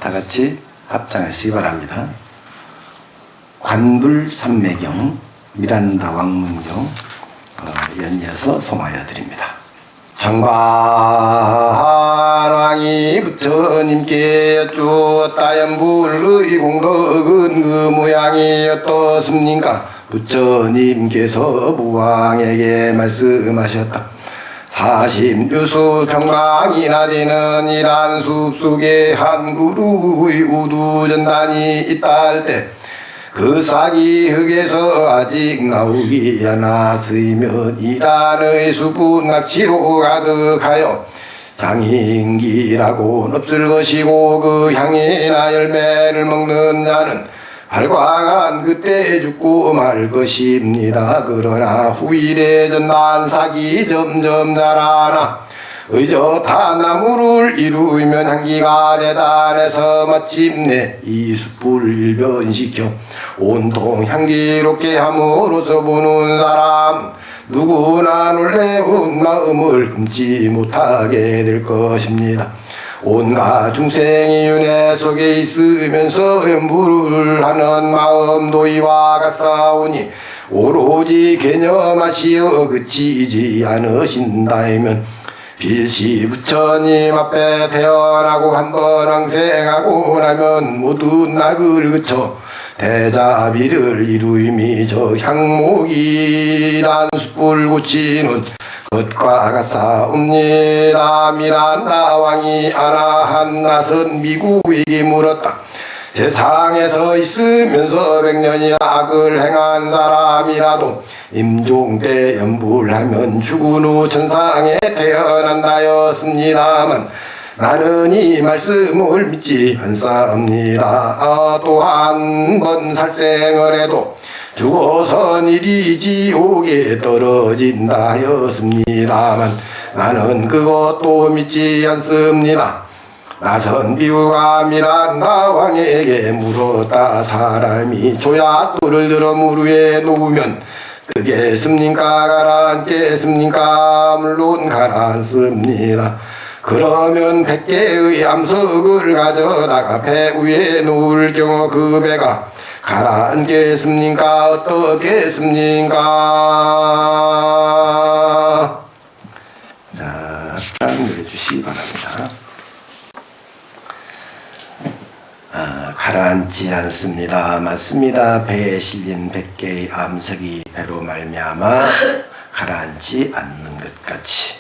다 같이 합장하시기 바랍니다. 관불산매경, 미란다 왕문경 연이어서 송하여 드립니다. 정반왕이 부처님께 여쭈었다. 연불의 공덕은 그 모양이 어떻습니까? 부처님께서 무왕에게 말씀하셨다. 사십유수 평방이나 되는 이란 숲속에 한 그루의 우두전단이 있다 할 때 그 싹이 흙에서 아직 나오기 않았으면 이란의 숲은 낙지로 가득하여 향인기라고는 없을 것이고 그 향이나 열매를 먹는 자는 발광한 그때 죽고 말 것입니다. 그러나 후일에 전단 싹이 점점 자라나 의젓한 나무를 이루면 향기가 대단해서 마침내 이 숲을 일변시켜 온통 향기롭게 함으로써 보는 사람 누구나 놀래운 마음을 금치 못하게 될 것입니다. 온갖 중생이 윤회 속에 있으면서 연불을 하는 마음도 이와 같사오니 오로지 개념하시어 그치지 않으신다면 빌시 부처님 앞에 태어나고 한번 왕생하고 나면 모든 낙을 그쳐 대자비를 이루임이 저 향목이란 숯불 고치는 것과 같사옵니다. 미란다 왕이 아나한 낯은 미국에게 물었다. 세상에서 있으면서 100년이나 악을 행한 사람이라도 임종 때 연불하면 죽은 후 천상에 태어난다였습니다만 나는 이 말씀을 믿지 않사옵니다. 또 한 번 살생을 해도 죽어선 이리 지옥에 떨어진다 하였습니다만 나는 그것도 믿지 않습니다. 나선 비유가 미란다 왕에게 물었다. 사람이 조약돌을 들어 물 위에 놓으면 뜨겠습니까? 가라앉겠습니까? 물론 가라앉습니다. 그러면 100개의 암석을 가져다가 배 위에 놓을 경우 그 배가 가라앉겠습니까? 어떻겠습니까? 자, 합장 내주시기 바랍니다. 가라앉지 않습니다. 맞습니다. 배에 실린 100개의 암석이 배로 말미암아 가라앉지 않는 것 같이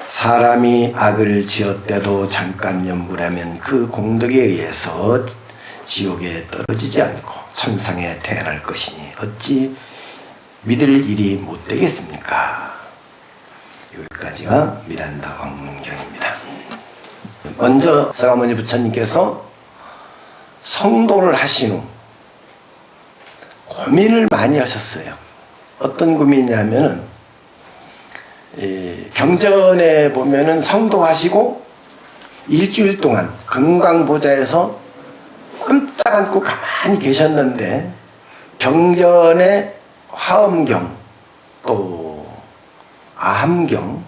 사람이 악을 지었대도 잠깐 연불하면 그 공덕에 의해서 지옥에 떨어지지 않고 천상에 태어날 것이니 어찌 믿을 일이 못 되겠습니까? 여기까지가 미란다 왕문경입니다. 먼저 서가모니 부처님께서 성도를 하신 후 고민을 많이 하셨어요. 어떤 고민이냐면은 경전에 보면은 성도하시고 일주일 동안 금강보좌에서 꼼짝 않고 가만히 계셨는데 경전의 화엄경 또 아함경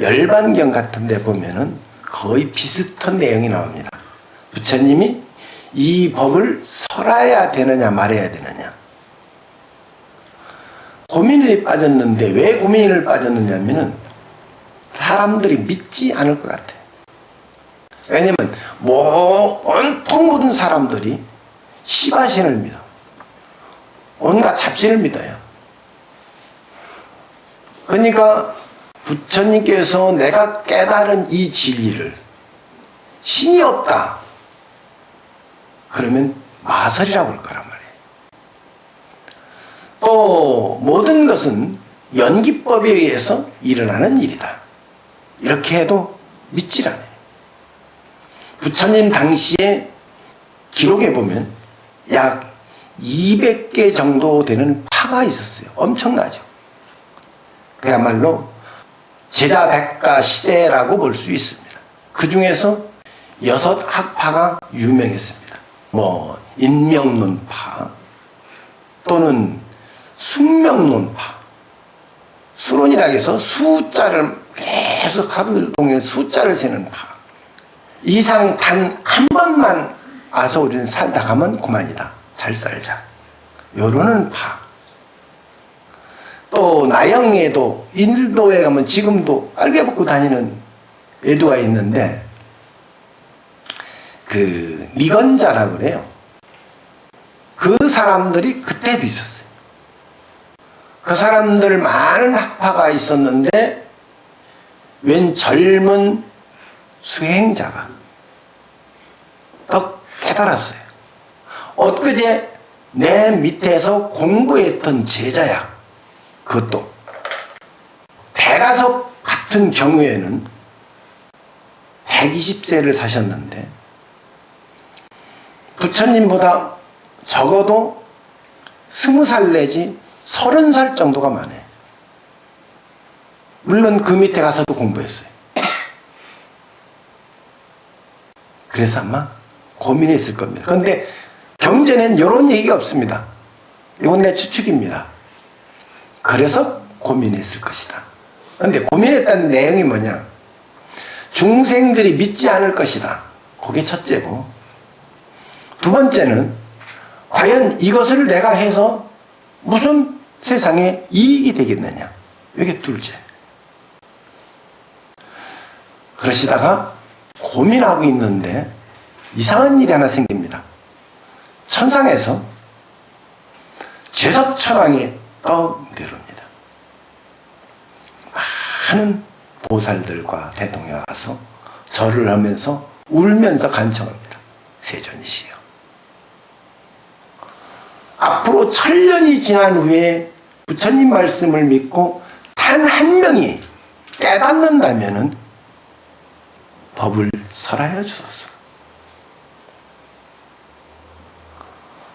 열반경 같은 데 보면은 거의 비슷한 내용이 나옵니다. 부처님이 이 법을 설해야 되느냐 말해야 되느냐 고민에 빠졌는데 왜 고민을 빠졌느냐면은 사람들이 믿지 않을 것 같아요. 왜냐면 온통 모든 사람들이 시바신을 믿어. 온갖 잡신을 믿어요. 그러니까 부처님께서 내가 깨달은 이 진리를 신이 없다 그러면 마설이라고 할 거란 말이에요. 또 모든 것은 연기법에 의해서 일어나는 일이다 이렇게 해도 믿질 않아요. 부처님 당시에 기록에 보면 약 200개 정도 되는 파가 있었어요. 엄청나죠. 그야말로 제자백가 시대라고 볼 수 있습니다. 그 중에서 6학파가 유명했습니다. 인명론파 또는 숙명론파, 수론이라고 해서 숫자를 계속 하루 종일 숫자를 세는 파, 이상 단 한 번만 와서 우리는 살다 가면 그만이다. 잘 살자. 요러는 파. 또 나영에도 인도에 가면 지금도 빨개 벗고 다니는 애도가 있는데 그 미건자라고 그래요. 그 사람들이 그때도 있었어요. 그 사람들 많은 학파가 있었는데 웬 젊은 수행자가 더 깨달았어요. 엊그제 내 밑에서 공부했던 제자야. 그것도 대가섭 같은 경우에는 120세를 사셨는데 부처님보다 적어도 20살 내지 30살 정도가 많아요. 물론 그 밑에 가서도 공부했어요. 그래서 아마 고민했을 겁니다. 그런데 경전에는 이런 얘기가 없습니다. 이건 내 추측입니다. 그래서 고민했을 것이다. 그런데 고민했다는 내용이 뭐냐? 중생들이 믿지 않을 것이다. 그게 첫째고, 두 번째는 과연 이것을 내가 해서 무슨 세상에 이익이 되겠느냐. 이게 둘째. 그러시다가 고민하고 있는데 이상한 일이 하나 생깁니다. 천상에서 제석천왕이 떠내려옵니다. 많은 보살들과 대통령이 와서 절을 하면서 울면서 간청합니다. 세존이시여, 앞으로 1000년이 지난 후에 부처님 말씀을 믿고 단 한 명이 깨닫는다면은 법을 설하여 주소서.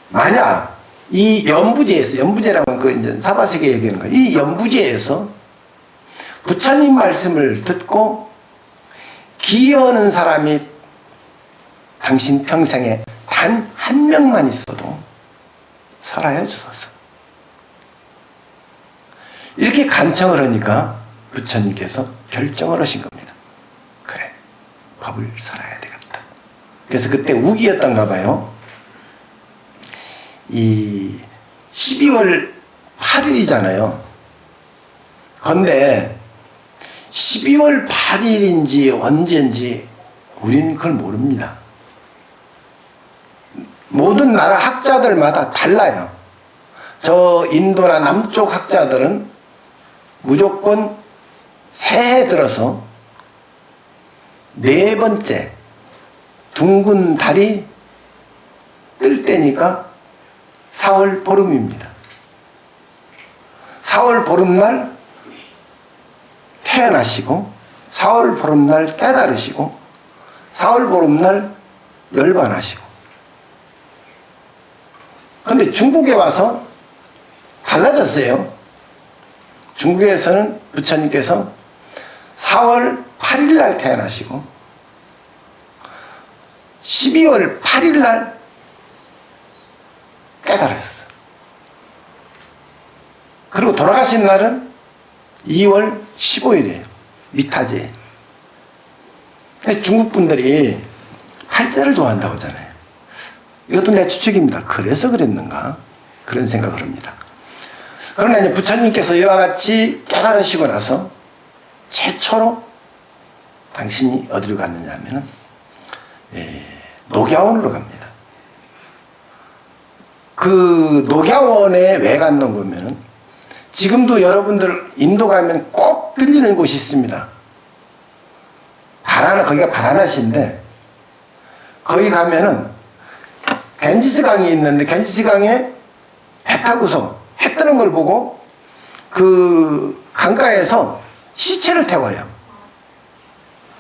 만약 이 연부제에서, 연부제라면 그 이제 사바세계 얘기하는 거예요. 이 연부제에서 부처님 말씀을 듣고 기여하는 사람이 당신 평생에 단 한 명만 있어도 설하여 주소서. 이렇게 간청을 하니까 부처님께서 결정을 하신 겁니다. 그래, 법을 설해야 되겠다. 그래서 그때 우기였던가 봐요. 이 12월 8일이잖아요. 그런데 12월 8일인지 언제인지 우리는 그걸 모릅니다. 모든 나라 학자들마다 달라요. 저 인도나 남쪽 학자들은 무조건 새해 들어서 네 번째 둥근 달이 뜰 때니까 4월 보름입니다. 4월 보름날 태어나시고 4월 보름날 깨달으시고 4월 보름날 열반하시고. 그런데 중국에 와서 달라졌어요. 중국에서는 부처님께서 4월 8일날 태어나시고 12월 8일날 깨달았어요. 그리고 돌아가신 날은 2월 15일이에요. 미타제. 중국 분들이 팔자를 좋아한다고 하잖아요. 이것도 내 추측입니다. 그래서 그랬는가? 그런 생각을 합니다. 그러나 이제 부처님께서 이와 같이 깨달으시고 나서 최초로 당신이 어디로 갔느냐 하면은 녹야원으로 갑니다. 그 녹야원에 왜 갔는 거면은 지금도 여러분들 인도 가면 꼭 들리는 곳이 있습니다. 거기가 바라나시인데 거기 가면은 겐지스 강이 있는데 겐지스 강에 배 타고서 해 뜨는 걸 보고 그 강가에서 시체를 태워요.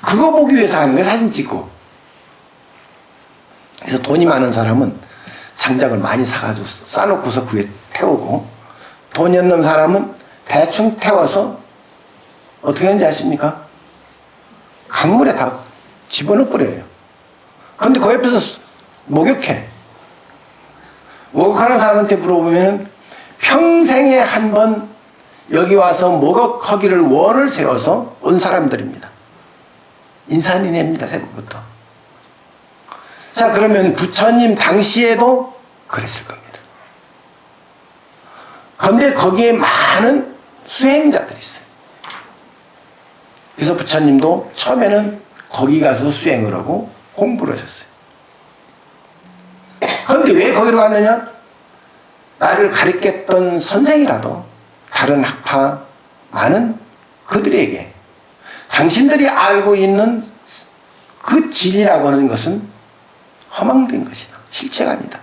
그거 보기 위해서 하는 거예요. 사진 찍고. 그래서 돈이 많은 사람은 장작을 많이 사가지고 싸놓고서 그에 태우고, 돈이 없는 사람은 대충 태워서 어떻게 하는지 아십니까? 강물에 다 집어넣어 버려요. 그런데 그 옆에서 목욕해. 목욕하는 사람한테 물어보면 평생에 한 번 여기 와서 목욕하기를 원을 세워서 온 사람들입니다. 인산인해입니다. 새벽부터. 자, 그러면 부처님 당시에도 그랬을 겁니다. 그런데 거기에 많은 수행자들이 있어요. 그래서 부처님도 처음에는 거기 가서 수행을 하고 공부를 하셨어요. 그런데 왜 거기로 갔느냐? 나를 가르쳤던 선생이라도 다른 학파 많은 그들에게 당신들이 알고 있는 그 진리라고 하는 것은 허망된 것이다. 실체가 아니다.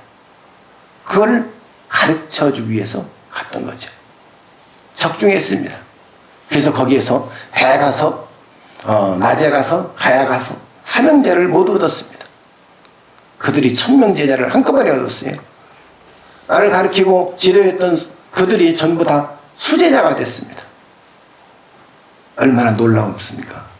그걸 가르쳐주기 위해서 갔던 거죠. 적중했습니다. 그래서 거기에서 배에 가서 낮에 가서 가야 가서 사명제를 모두 얻었습니다. 그들이 1000명 제자를 한꺼번에 얻었어요. 나를 가르치고 지도했던 그들이 전부 다 수제자가 됐습니다. 얼마나 놀라웠습니까?